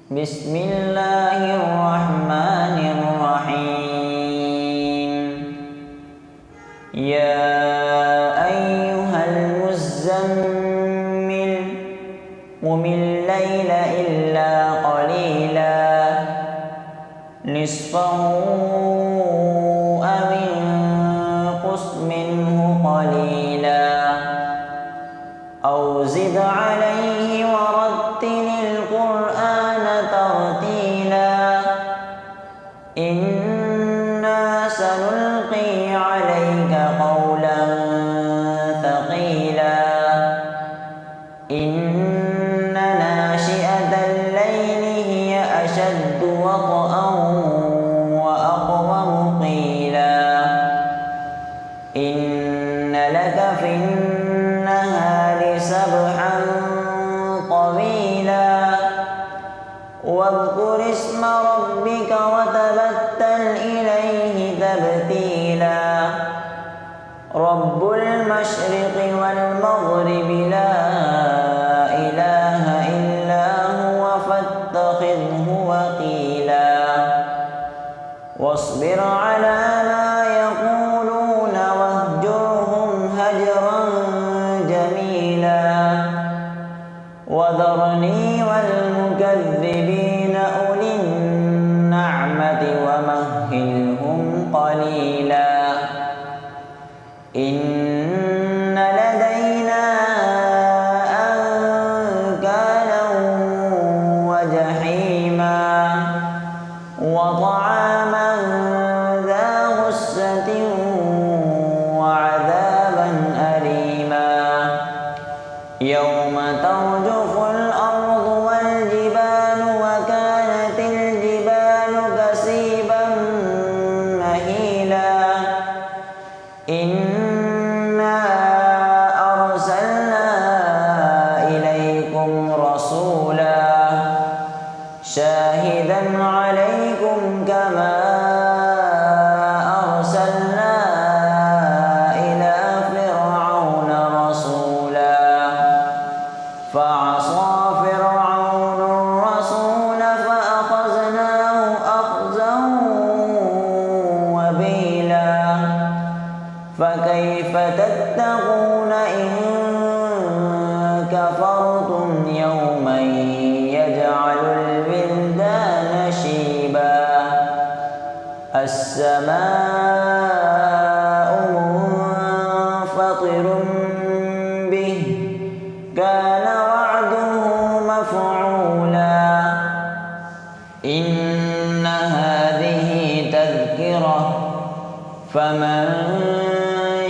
Bismillahirrahmanirrahim. Ya ayyuhal muzammil qumil laila illa qalila nisfahu aw inqus minhu qalila aw zid alayhi warattilil qur'ana tartila inna sanulqi alayka qawlan thaqila inna nashi'atal layli hiya ashaddu wat'an wa aqwamu qila inna laka fin nahari sabhan طويلا واذكر اسم ربك وتبتل إليه تبتيلا رب المشرق والمغرب لا إله إلا هو فاتخذه وكيلا واصبر على ما يقولون واهجرهم هجرا جميلا وذرني والمكذبين أولي النعمة ومهلهم قليلا إن لدينا أنكالا وجحيما وطعاما ذا غصة وعذابا أليما يوم ترجف الأرض والجبال وكانت الجبال كثيبا مهيلا إنا أرسلنا إليكم رسولا شاهدا عليكم كما أرسلنا إلى فرعون رسولا فعصى فرعون الرسول فأخذناه أخذا وبيلا فكيف تتقون إن كفرتم يوما يجعل الولدان شيبا السماء منفطر به كان وعده مفعولا إن هذه تذكرة فمن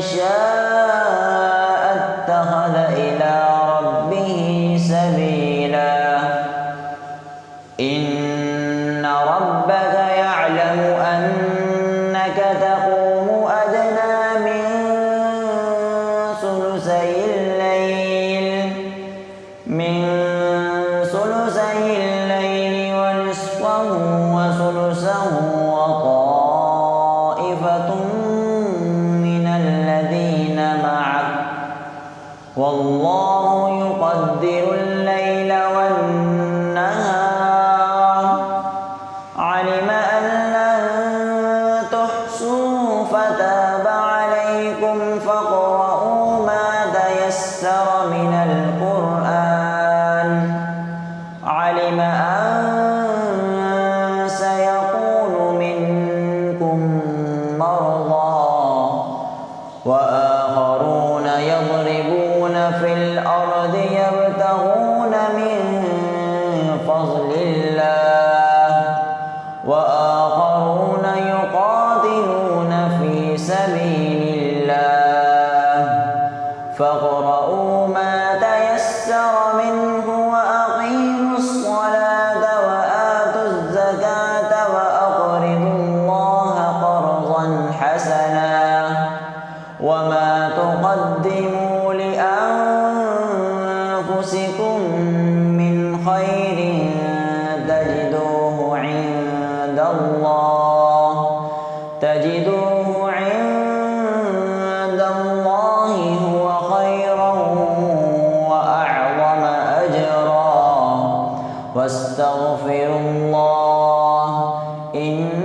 شاء اتخذ إلى ربه سبيلا إن ربك يعلم أنك تقوم أدنى من ثلثي الليل ونصفه وثلثه وطائفة من الذين معك والله يقدر الليل والنهار علم أن لن تحصوا فتاب عليكم فاقرؤوا ما تيسر من القرآن علم أن سيكون منكم مرضى وآخرون يضربون في الأرض يبتغون من فضل الله وآخرون يقاتلون في سبيل الله فاقرؤوا ما تيسر منه وأقيموا الصلاة وآتوا الزكاة وأقرضوا الله قرضا حسنا وما تقدموا لأنفسكم من خير تجدوه عند الله هو خيرا وأعظم أجرا واستغفروا الله إن